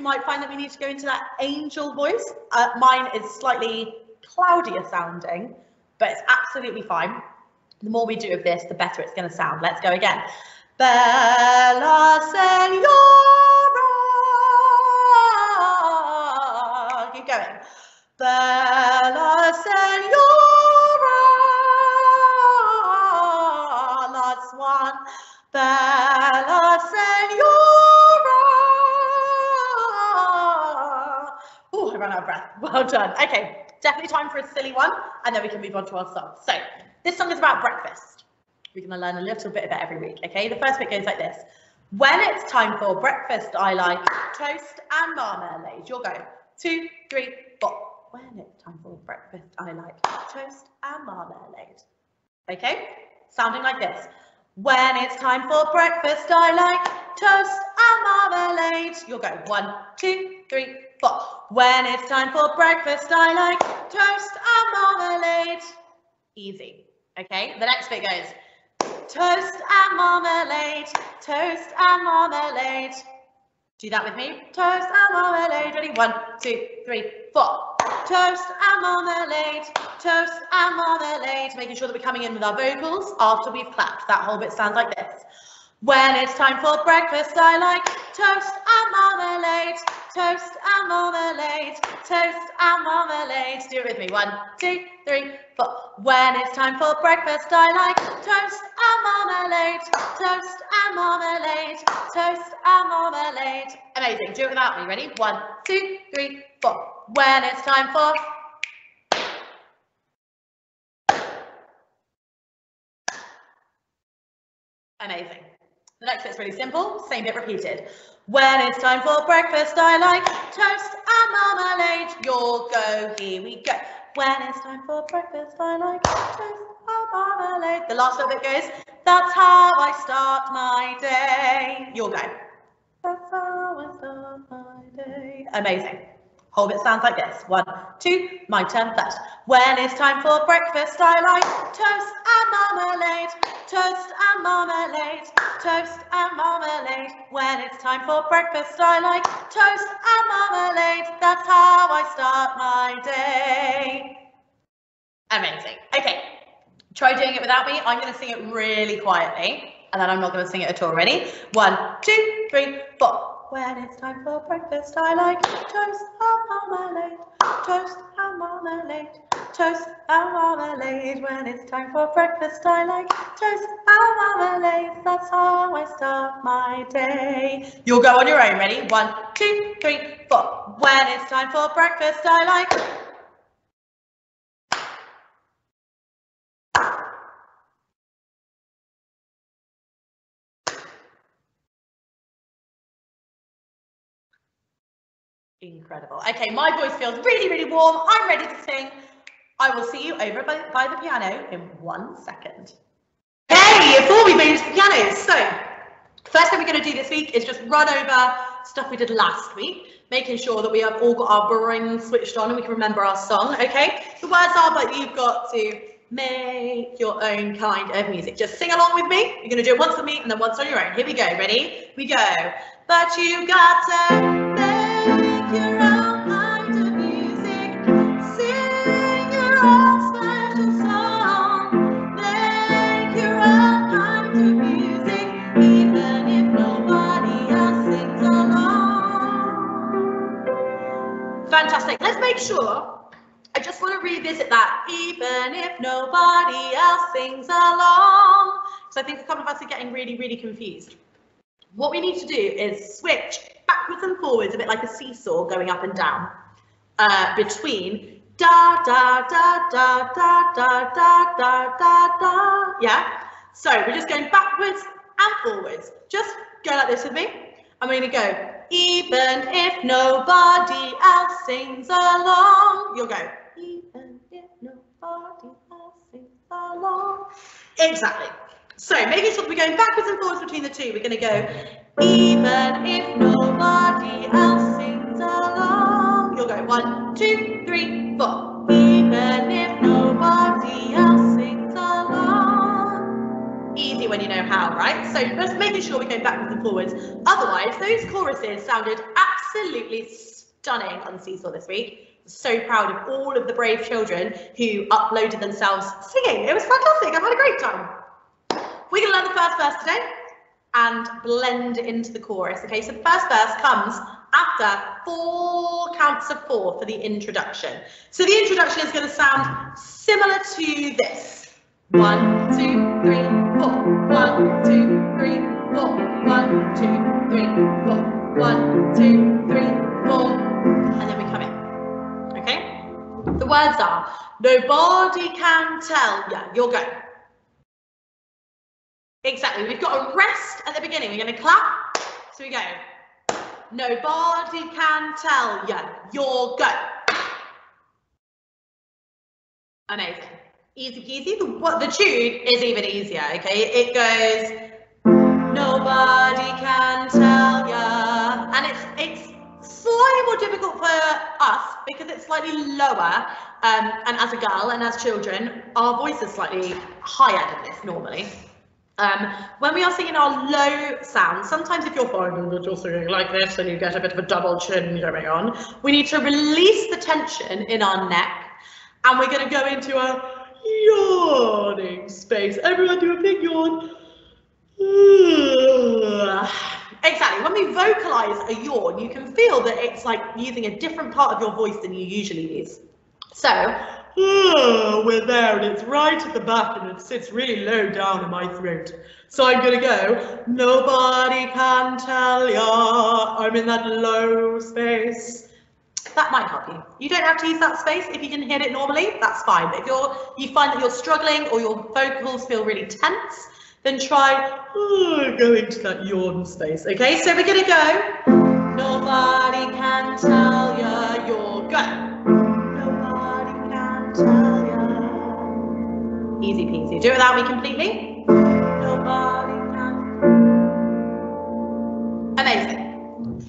we might find that we need to go into that angel voice. Mine is slightly cloudier sounding, but it's absolutely fine. The more we do of this, the better it's going to sound. Let's go again. Bella Senora. Keep going. Bella Senora. Last one. Bella Senora. Oh, I ran out of breath. Well done. Okay, definitely time for a silly one, and then we can move on to our song. So this song is about breakfast. We're going to learn a little bit of it every week, okay? The first bit goes like this. When it's time for breakfast, I like toast and marmalade. You'll go 2, 3, 4. When it's time for breakfast, I like toast and marmalade. Okay? Sounding like this. When it's time for breakfast, I like toast and marmalade. You'll go 1, 2, 3, 4. When it's time for breakfast, I like toast and marmalade. Easy. Okay? The next bit goes. Toast and marmalade, toast and marmalade. Do that with me. Toast and marmalade. Ready? 1, 2, 3, 4. Toast and marmalade, toast and marmalade. Making sure that we're coming in with our vocals after we've clapped. That whole bit sounds like this. When it's time for breakfast, I like toast and marmalade, toast and marmalade, toast and marmalade. Do it with me. 1, 2, 3, 4. When it's time for breakfast, I like toast and marmalade, toast and marmalade, toast and marmalade. Amazing. Do it without me. Ready? 1, 2, 3, 4. When it's time for amazing. The next bit's really simple, same bit repeated. When it's time for breakfast, I like toast and marmalade. You'll go, here we go. When it's time for breakfast, I like toast and marmalade. The last little bit goes, that's how I start my day. You'll go, that's how I start my day. Amazing. Whole bit sounds like this. 1, 2, my turn first. When it's time for breakfast, I like toast and marmalade, toast and marmalade, toast and marmalade. When it's time for breakfast, I like toast and marmalade. That's how I start my day. Amazing. Okay, try doing it without me. I'm going to sing it really quietly, and then I'm not going to sing it at all. Ready? 1, 2, 3, 4. When it's time for breakfast, I like toast and marmalade, toast and marmalade, toast and marmalade. When it's time for breakfast, I like toast and marmalade. That's how I start my day. You'll go on your own. Ready? 1, 2, 3, 4. When it's time for breakfast, I like incredible. Okay, my voice feels really, really warm. I'm ready to sing. I will see you over by the piano in 1 second. Hey, before we move to the piano, so first thing we're going to do this week is just run over stuff we did last week, making sure that we have all got our brain switched on and we can remember our song, okay? The words are, but you've got to make your own kind of music. Just sing along with me. You're going to do it once with me and then once on your own. Here we go. Ready? We go. But you got to make your own kind of music. Sing your own special song. Make your own kind of music, even if nobody else sings along. Fantastic. Let's make sure. I just want to revisit that, even if nobody else sings along. So I think a couple of us are getting really, really confused. What we need to do is switch backwards and forwards, a bit like a seesaw going up and down, between da, da, da, da, da, da, da, da, da, da. Yeah? So we're just going backwards and forwards. Just go like this with me. I'm going to go, even if nobody else sings along. You'll go, even if nobody else sings along. Exactly. So making sure that we're going backwards and forwards between the two. We're going to go, even if nobody else sings along. You'll go 1, 2, 3, 4. Even if nobody else sings along. Easy when you know how, right? So just making sure we're going backwards and forwards. Otherwise, those choruses sounded absolutely stunning on Seesaw this week. So proud of all of the brave children who uploaded themselves singing. It was fantastic. I've had a great time. We're going to learn the first verse today and blend into the chorus. Okay, so the first verse comes after 4 counts of 4 for the introduction. So the introduction is going to sound similar to this. 1, 2, 3, 4. 1, 2, 3, 4. 1, 2, 3, 4. 1, 2, 3, 4. And then we come in. Okay? The words are, nobody can tell ya. You'll go. Exactly. We've got a rest at the beginning. We're going to clap. So we go. Nobody can tell ya. You'll go. Amazing. Easy peasy. The tune is even easier, okay? It goes, nobody can tell ya. And it's slightly more difficult for us because it's slightly lower. And as a girl and as children, our voice is slightly higher than this normally. When we are singing our low sound, sometimes if you're finding that you're singing like this and you get a bit of a double chin going on, we need to release the tension in our neck and we're going to go into a yawning space. Everyone do a big yawn. Exactly. When we vocalize a yawn, you can feel that it's like using a different part of your voice than you usually use. So, we're there and it's right at the back and it sits really low down in my throat. So I'm going to go, nobody can tell ya. I'm in that low space. That might help you. You don't have to use that space. If you can hit it normally, that's fine. But if you find that you're struggling or your vocals feel really tense, then try going to that yawn space. Okay, so we're going to go, nobody can tell ya. You're go. Tell ya. Easy peasy. Do it without me completely. Nobody can. Amazing.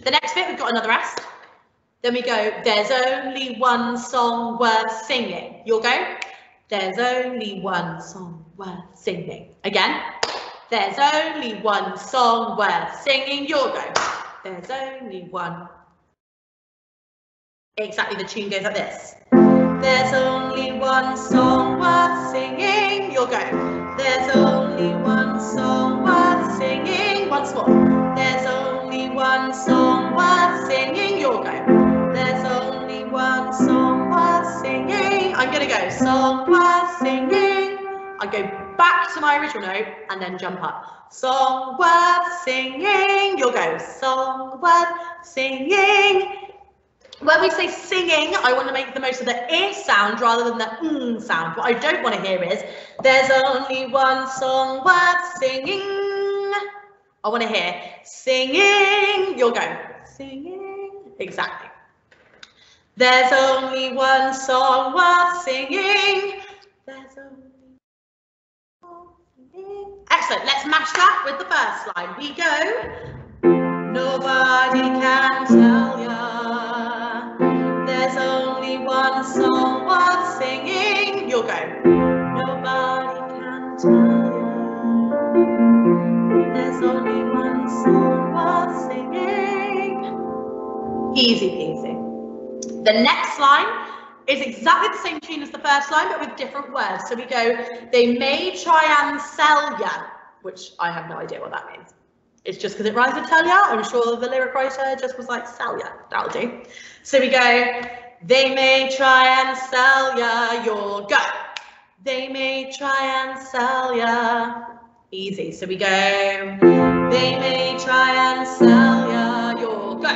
The next bit, we've got another rest. Then we go, there's only one song worth singing. You'll go, there's only one song worth singing. Again, there's only one song worth singing. You'll go, there's only one. Exactly, the tune goes like this. There's only one song worth singing. You'll go. There's only one song worth singing. Once more. There's only one song worth singing. You'll go. There's only one song worth singing. I'm going to go. Song worth singing. I go back to my original note and then jump up. Song worth singing. You'll go. Song worth singing. When we say singing, I want to make the most of the I sound rather than the sound. What I don't want to hear is, there's only one song worth singing. I want to hear singing. You'll go, singing. Exactly. There's only one song worth singing. There's only one singing. Excellent. Let's match that with the first line. We go, nobody can tell ya. There's only one song worth singing. You'll go. Nobody can tell ya. There's only one song worth singing. Easy peasy. The next line is exactly the same tune as the first line, but with different words. So we go, they may try and sell ya, which I have no idea what that means. It's just because it rhymes with tell ya. I'm sure the lyric writer just was like, sell ya. That'll do. So we go, they may try and sell ya. You'll go. They may try and sell ya. Easy. So we go, they may try and sell ya. You'll go.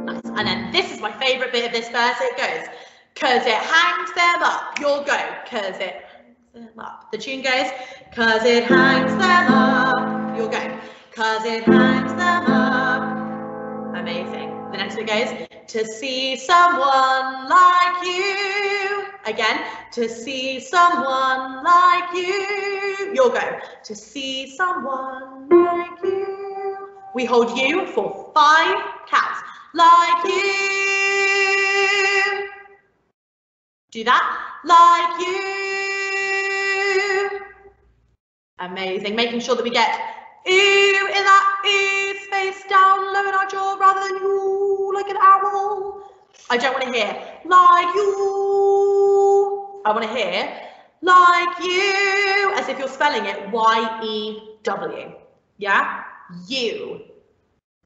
Nice. And then this is my favourite bit of this verse. It goes, cause it hangs them up. You'll go, cause it them up. The tune goes, cause it hangs them up. You'll go, cause it hangs them up. Amazing. The next one goes, to see someone like you. Again, to see someone like you. You'll go, to see someone like you. We hold you for 5 counts. Like you. Do that. Like you. Amazing. Making sure that we get ooh in that ooh space down low in our jaw rather than ooh like an owl. I don't want to hear like you. I want to hear like you, as if you're spelling it Y-E-W. Yeah? You.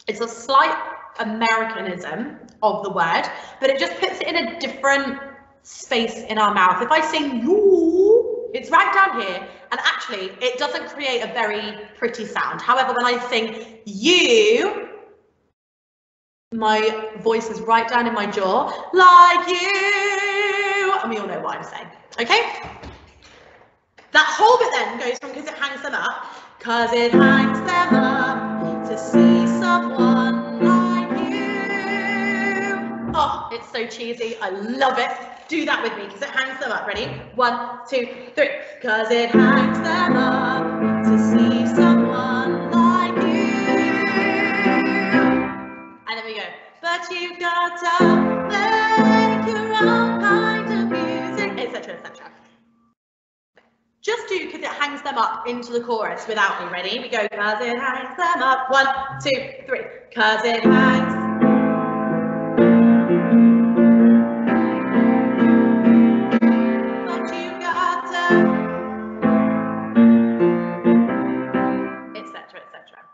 It's a slight Americanism of the word, but it just puts it in a different space in our mouth. If I sing you, it's right down here, and actually it doesn't create a very pretty sound. However, when I sing you, my voice is right down in my jaw, like you, and we all know what I'm saying, okay? That whole bit then goes from because it hangs them up, because it hangs them up to see someone like you. Oh, it's so cheesy. I love it. Do that with me because it hangs them up. Ready? 1, 2, 3. Because it hangs them up to see someone like you. And then we go. But you've got to make your own kind of music, etc., etc. Just do because it hangs them up into the chorus without me. Ready? We go. Because it hangs them up. 1, 2, 3. Because it hangs. But you've got to, etc., etc.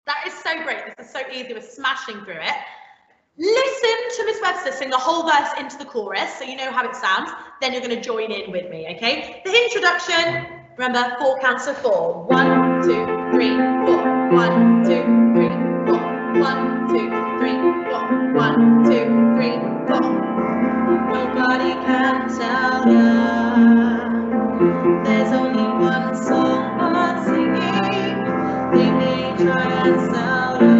That is so great. This is so easy. We're smashing through it. Listen to Miss Webster sing the whole verse into the chorus so you know how it sounds. Then you're going to join in with me, okay? The introduction, remember, 4 counts of 4. 1, 2, 3, 4. 1, 2, 3, 4. 1, 2, 3, 4. 1, 2, 3, 4. Nobody can tell ya. There's only one song worth singing. They may try and sell ya,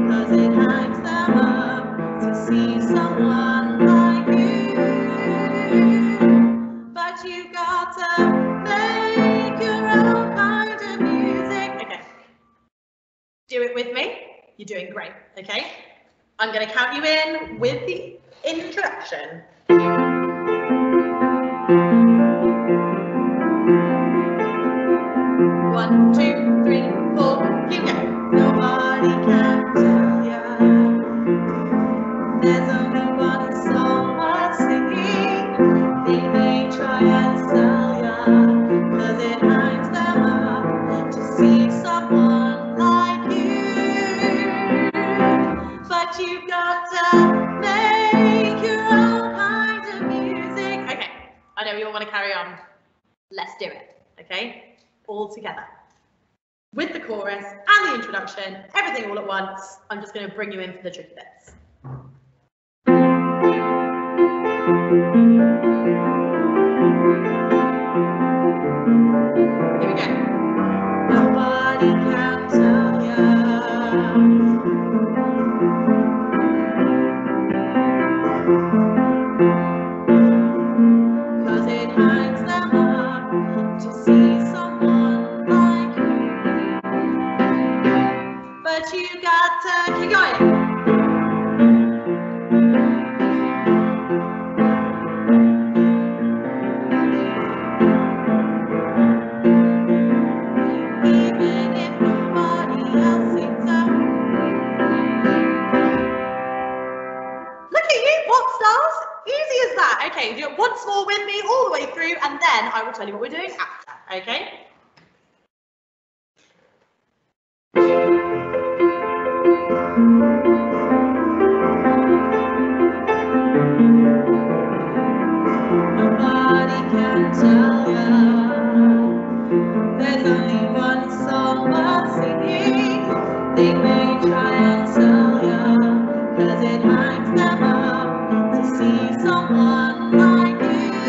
'cause it hangs them up to see someone like you. But you got to make your own kind of music. Okay. Do it with me. You're doing great, okay? I'm going to count you in with the introduction. 1, 2, 3, 4, here we go. Nobody can tell ya. There's only one song worth singing. They may try and sell ya, 'cause it hangs them up to see someone like you. But you've got to make your own kind of music. Okay, I know you all want to carry on. Let's do it, okay? All together. With the chorus and the introduction, everything all at once. I'm just going to bring you in for the tricky bits. Here we go. Nobody can tell ya. But you got to keep going. Even if nobody else sings up. Look at you, pop stars. Easy as that. Okay, do it once more with me all the way through, and then I will tell you what we're doing after. Okay? Nobody can tell ya. There's only one song worth singing. They may try and sell ya, 'cause it hangs them up to see someone like you.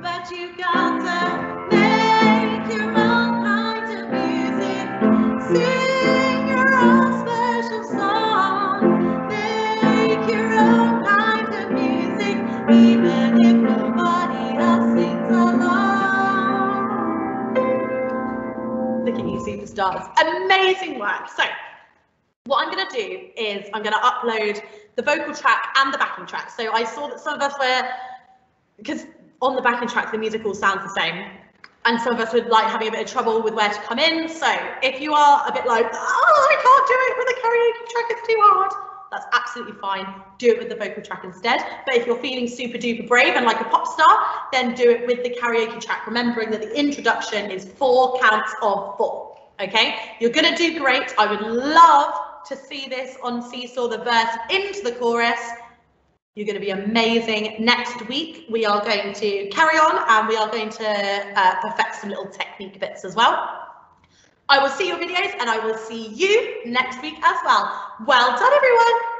But you got to make your own kind of music. Sing your own special song. Make your own kind of music, even if nobody else sings along. Look at you, superstars. Amazing work. So what I'm going to do is I'm going to upload the vocal track and the backing track. So I saw that some of us were, because on the backing track the music all sounds the same, and some of us would like having a bit of trouble with where to come in. So if you are a bit like, oh, I can't do it with a karaoke track, it's too hard, that's absolutely fine. Do it with the vocal track instead. But if you're feeling super duper brave and like a pop star, then do it with the karaoke track, remembering that the introduction is 4 counts of 4. Okay, you're gonna do great. I would love to see this on Seesaw, the verse into the chorus. You're going to be amazing. Next week, we are going to carry on and we are going to perfect some little technique bits as well. I will see your videos and I will see you next week as well. Well done, everyone.